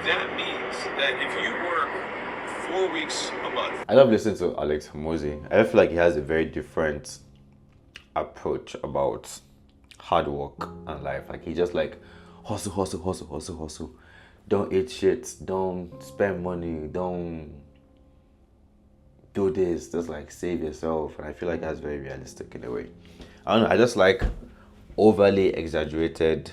that means that if you work 4 weeks a month. I love listening to Alex Hormozy. I feel like he has a very different approach about hard work and life. Like he just like hustle, hustle, hustle, hustle, hustle. Don't eat shit. Don't spend money. Don't do this. Just like save yourself. And I feel like that's very realistic in a way. I don't know. I just like overly exaggerated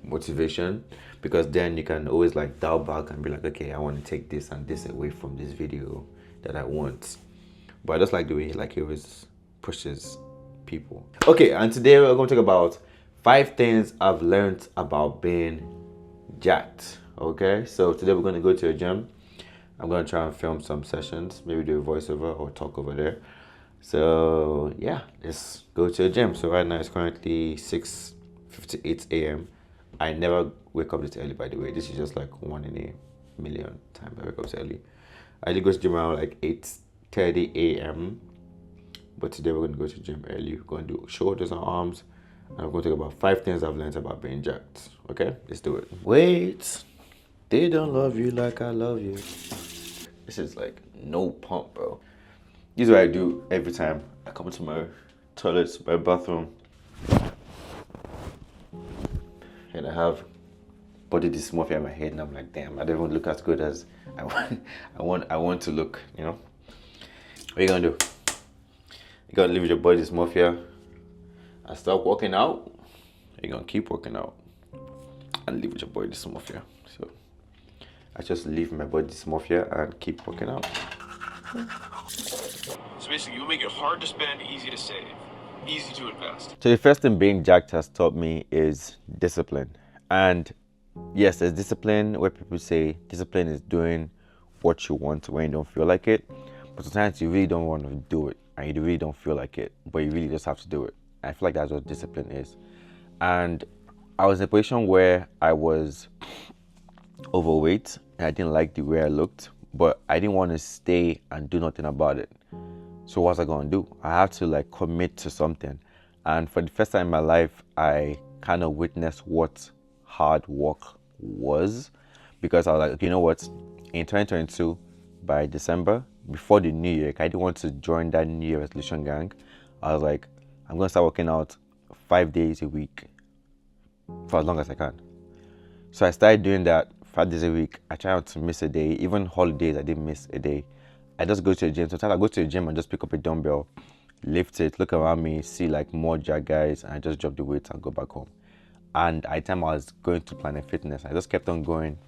motivation, because then you can always like dial back and be like, okay, I want to take this and this away from this video that I want. But I just like the way like he always pushes people. Okay, and today we're going to talk about 5 things I've learned about being jacked. Okay, so today we're going to go to a gym. I'm going to try and film some sessions, maybe do a voiceover or talk over there. So yeah, let's go to a gym. So right now it's currently 6:58 a.m. I never wake up this early, by the way. This is just like 1 in a million times I wake up this early. I usually go to gym around like 8:30 a.m. But today we're going to go to the gym early. We're going to do shoulders and arms. And I'm going to talk about 5 things I've learned about being jacked. Okay, let's do it. Wait, they don't love you like I love you. This is like no pump, bro. This is what I do every time I come to my toilet, my bathroom. And I have body dysmorphia in my head, and I'm like, damn, I don't even look as good as I want to look, you know? What are you gonna do? You gotta live with your body dysmorphia and stop working out. You're gonna keep working out and live with your body dysmorphia. So I just live my body dysmorphia and keep working out. So basically, you make it hard to spend, easy to save, easy to invest. So the first thing being jacked has taught me is discipline. And yes, there's discipline where people say discipline is doing what you want when you don't feel like it. But sometimes you really don't want to do it and you really don't feel like it, but you really just have to do it. And I feel like that's what discipline is. And I was in a position where I was overweight and I didn't like the way I looked, but I didn't want to stay and do nothing about it. So what was I gonna do? I had to like commit to something. And for the first time in my life, I kind of witnessed what hard work was, because I was like, you know what? In 2022, by December, before the new year, I didn't want to join that New Year resolution gang. I was like, I'm gonna start working out 5 days a week for as long as I can. So I started doing that 5 days a week. I try not to miss a day. Even holidays, I didn't miss a day. I just go to the gym. Sometimes I go to the gym and just pick up a dumbbell, lift it, look around me, see like more jack guys, and I just drop the weights and go back home. And at the time I was going to Planet Fitness, I just kept on going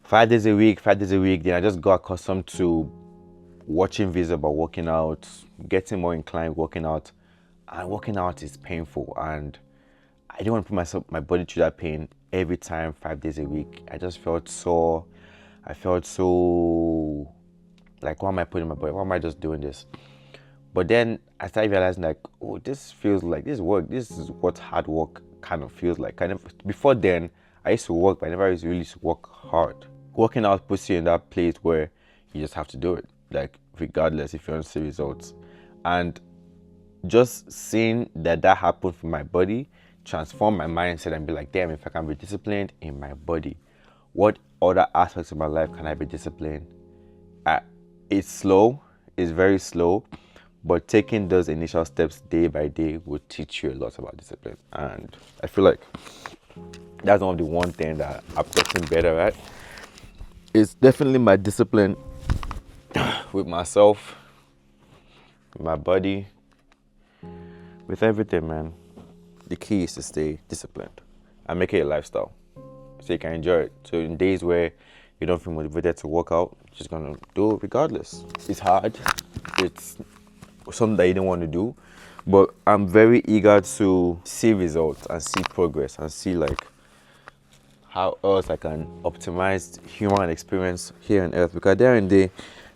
5 days a week, 5 days a week. Then I just got accustomed to watching videos about working out, getting more inclined working out. And working out is painful, and I didn't want to put my body through that pain every time 5 days a week. I just felt sore. I felt so like, why am I putting my body? Why am I just doing this? But then I started realizing like, oh, this feels like this work. This is what hard work kind of feels like. Kind of before then, I used to work, but I never used to really work hard. Working out puts you in that place where you just have to do it, like regardless if you want to see results. And just seeing that happened for my body transformed my mindset and be like, damn, if I can be disciplined in my body, what other aspects of my life can I be disciplined? It's slow, it's very slow, but taking those initial steps day by day will teach you a lot about discipline. And I feel like that's one of the one thing that I've gotten better at. It's definitely my discipline with myself, with my body, with everything, man. The key is to stay disciplined and make it a lifestyle so you can enjoy it. So in days where you don't feel motivated to work out, you're just gonna do it regardless. It's hard, it's something that you don't want to do, but I'm very eager to see results and see progress and see like how else I can optimize human experience here on earth, because there and day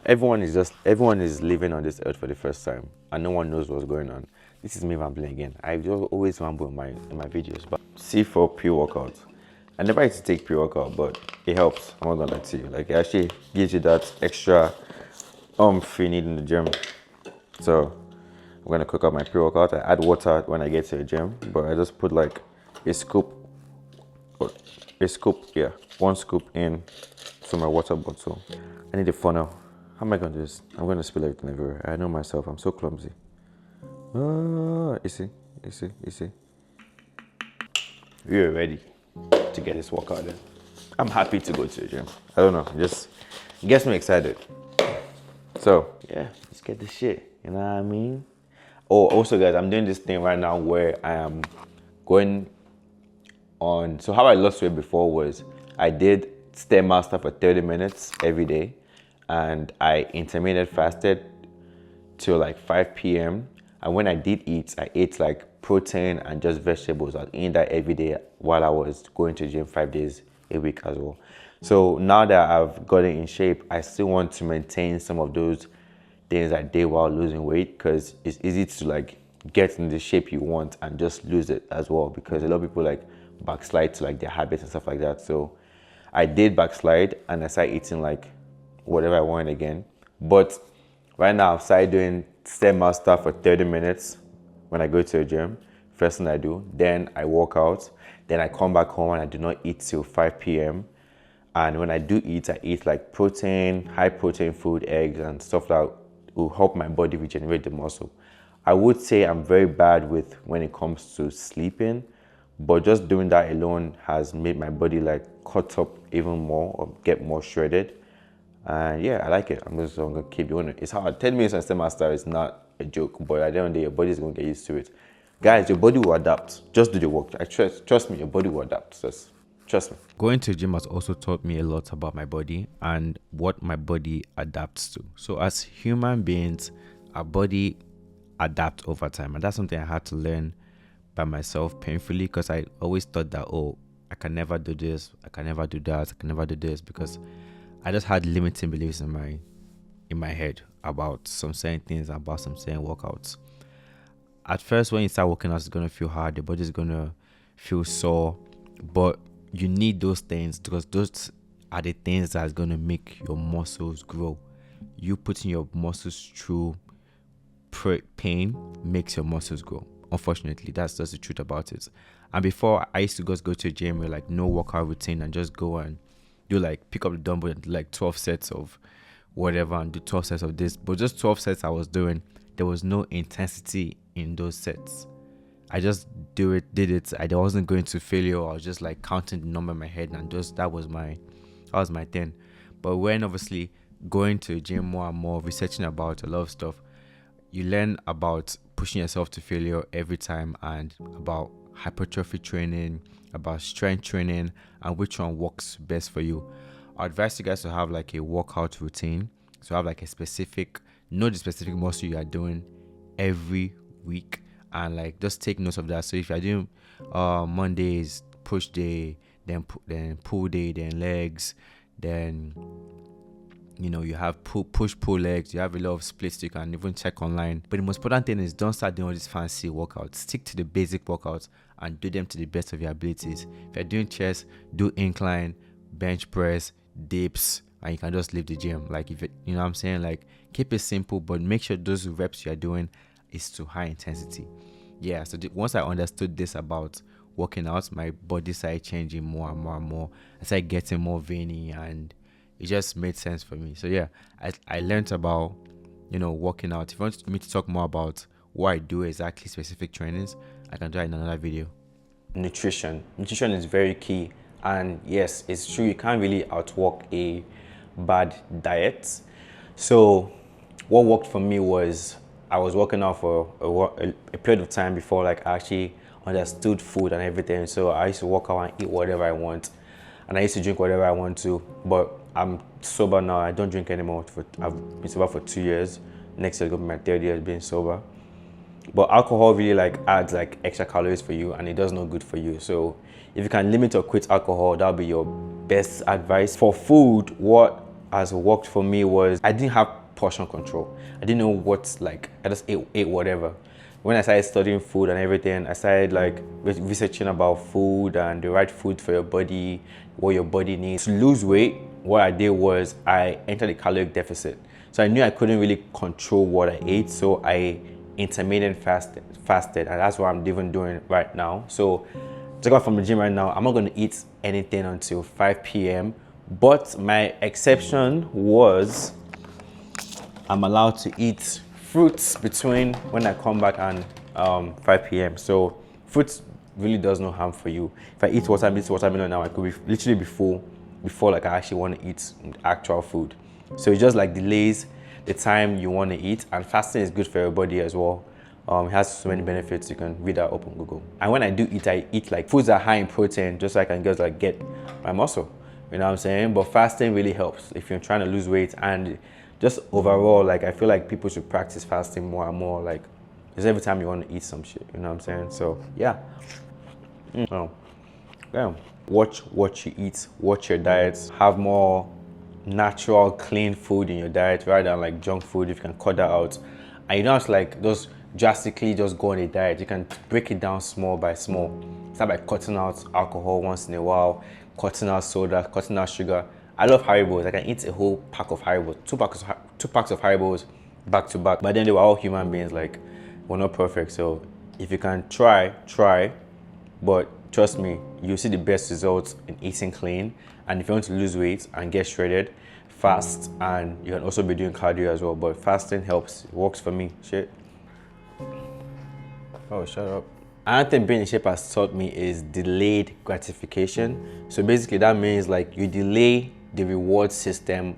everyone is living on this earth for the first time and no one knows what's going on. This is me rambling again. I always ramble in my videos. But see, for pre-workout, I never used to take pre-workout, but it helps. I'm not gonna lie to you. Like, it actually gives you that extra you need in the gym. So I'm gonna cook up my pre-workout. I add water when I get to the gym, but I just put like a scoop a scoop, yeah, 1 scoop in to my water bottle. I need a funnel. How am I going to do this? I'm going to spill everything everywhere. I know myself, I'm so clumsy. You see, you see, you see. We are ready to get this workout in. I'm happy to go to the gym. I don't know, just gets me excited. So, yeah, let's get the shit. You know what I mean? Oh, also, guys, I'm doing this thing right now where I am going on. So, how I lost weight before was I did Stairmaster for 30 minutes every day, and I intermittent fasted till like 5 p.m. And when I did eat, I ate like protein and just vegetables. I was eating that every day while I was going to the gym 5 days a week as well. So now that I've gotten in shape, I still want to maintain some of those things I did while losing weight, because it's easy to like get in the shape you want and just lose it as well, because a lot of people like backslide to like their habits and stuff like that. So I did backslide and I started eating like whatever I want again. But right now I've started doing Stairmaster for 30 minutes when I go to the gym. First thing I do, then I work out, then I come back home and I do not eat till 5 p.m. And when I do eat, I eat like protein, high protein food, eggs, and stuff that will help my body regenerate the muscle. I would say I'm very bad with when it comes to sleeping, but just doing that alone has made my body like cut up even more or get more shredded. And yeah, I like it. I'm gonna keep doing it. It's hard. 10 minutes on Stairmaster is not a joke, but at the end of the day, your body's gonna get used to it. Guys, your body will adapt. Just do the work. I trust me, your body will adapt. Just trust me. Going to the gym has also taught me a lot about my body and what my body adapts to. So as human beings, our body adapts over time, and that's something I had to learn by myself painfully, because I always thought that, oh, I can never do this, I can never do that, I can never do this, because I just had limiting beliefs in my head about some certain things, about some certain workouts. At first, when you start working out, it's gonna feel hard, the body's gonna feel sore, but you need those things, because those are the things that's gonna make your muscles grow. You putting your muscles through pain makes your muscles grow. Unfortunately, that's just the truth about it. And before, I used to just go to a gym with like no workout routine and just go and do like pick up the dumbbell and do like 12 sets of whatever and do 12 sets of this. But just 12 sets I was doing, there was no intensity in those sets. I just did it. I wasn't going to failure. I was just like counting the number in my head, and just that was my thing. But when obviously going to the gym more and more, researching about a lot of stuff, you learn about pushing yourself to failure every time, and about hypertrophy training, about strength training, and which one works best for you. I advise you guys to have like a workout routine. So have like a specific, know the specific muscle you are doing every week, and like just take notes of that. So if you're doing Mondays push day, then pull day, then legs, then you have push pull legs, you have a lot of splits you can even check online. But the most important thing is, don't start doing all these fancy workouts. Stick to the basic workouts and do them to the best of your abilities. If you're doing chest, do incline, bench press, dips, and you can just leave the gym. Like, if it, you know what I'm saying, like, keep it simple, but make sure those reps you're doing is to high intensity. Yeah, so once I understood this about working out, my body started changing more and more and more. I started getting more veiny, and it just made sense for me. So yeah, I learned about working out. If you want me to talk more about what I do exactly, specific trainings, I can do it in another video. Nutrition is very key, and yes, it's true, you can't really outwork a bad diet. So what worked for me was, I was working out for a period of time before like I actually understood food and everything. So I used to work out and eat whatever I want, and I used to drink whatever I want to. But I'm sober now. I don't drink anymore. I've been sober for 2 years. Next year will be my 3rd year being sober. But alcohol really like adds like extra calories for you, and it does no good for you. So if you can limit or quit alcohol, that'll be your best advice. For food, what has worked for me was, I didn't have portion control. I didn't know what, like, I just ate whatever. When I started studying food and everything, I started like researching about food and the right food for your body, what your body needs. To lose weight, what I did was I entered a caloric deficit. So I knew I couldn't really control what I ate, so I intermittent fasted, and that's what I'm even doing right now. So I got from the gym right now, I'm not going to eat anything until 5 p.m. But my exception was I'm allowed to eat fruits between when I come back and 5 p.m. So fruits really does no harm for you. If I eat watermelon now, I could be literally before like I actually want to eat actual food. So it just like delays the time you want to eat, and fasting is good for your body as well. It has so many benefits. You can read that up on Google. And when I do eat, I eat like foods that are high in protein, just so I can just like get my muscle. You know what I'm saying? But fasting really helps if you're trying to lose weight, and just overall, like I feel like people should practice fasting more and more. Like, because every time you want to eat some shit, you know what I'm saying? So yeah. Oh, yeah. Watch what you eat. Watch your diets. Have more natural, clean food in your diet rather than like junk food. If you can cut that out, and you don't have to like just drastically just go on a diet. You can break it down small by small. Start by cutting out alcohol once in a while, cutting out soda, cutting out sugar. I love Haribos. I can eat a whole pack of Haribos, two packs of Haribos back to back. But then they were all human beings. Like, we're not perfect. So if you can try. But trust me, you'll see the best results in eating clean. And if you want to lose weight and get shredded, fast. And you can also be doing cardio as well. But fasting helps. It works for me. Shit. Oh, shut up. Another thing being in shape has taught me is delayed gratification. So basically that means like you delay the reward system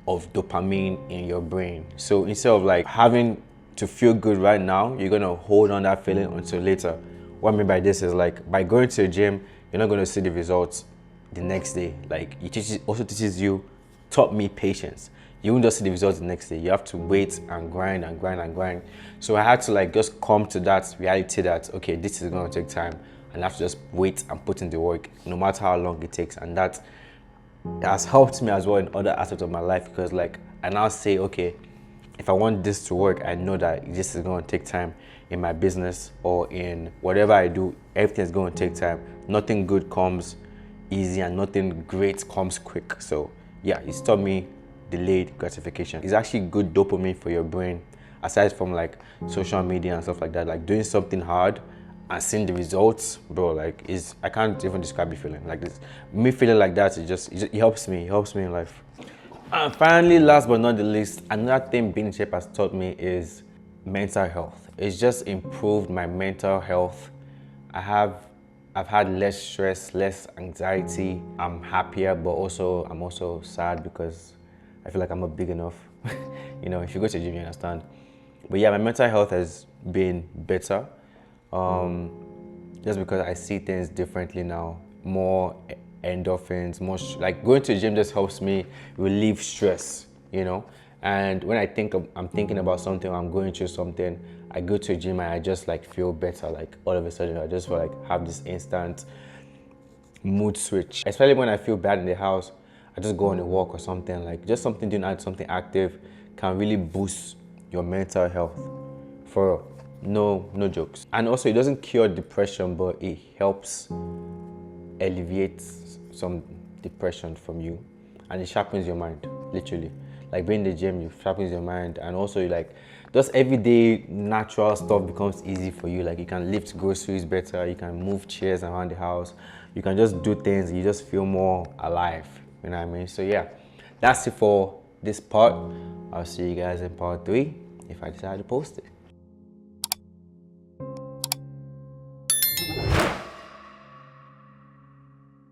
of dopamine in your brain. So instead of like having to feel good right now, you're gonna hold on that feeling until later. What I mean by this is like by going to the gym, you're not gonna see the results the next day. Like it also teaches you, taught me patience. You won't just see the results the next day. You have to wait and grind and grind and grind. So I had to like just come to that reality that, okay, this is gonna take time, and I have to just wait and put in the work no matter how long it takes. And that has helped me as well in other aspects of my life, because like I now say, okay, if I want this to work, I know that this is going to take time in my business or in whatever I do. Everything's going to take time. Nothing good comes easy and nothing great comes quick. So yeah, it's taught me delayed gratification. It's actually good dopamine for your brain, aside from like social media and stuff like that. Like doing something hard and seeing the results, bro, like is I can't even describe the feeling. Like this, me feeling like that, it helps me. It helps me in life. And finally, last but not the least, another thing being in shape has taught me is mental health. It's just improved my mental health. I've had less stress, less anxiety. I'm happier, but also I'm also sad because I feel like I'm not big enough. You know, if you go to the gym, you understand. But yeah, my mental health has been better. Just because I see things differently now, more endorphins, like going to the gym just helps me relieve stress, you know. And when I'm thinking about something, or I'm going through something, I go to the gym and I just like feel better. Like all of a sudden, I just feel like have this instant mood switch. Especially when I feel bad in the house, I just go on a walk or something. Like just doing something active can really boost your mental health. For real. No jokes. And also it doesn't cure depression, but it helps alleviate some depression from you, and it sharpens your mind, literally. Like being in the gym, it sharpens your mind, and also like just everyday natural stuff becomes easy for you. Like you can lift groceries better, you can move chairs around the house, you can just do things, you just feel more alive, you know what I mean? So yeah, that's it for this part. I'll see you guys in part 3 if I decide to post it.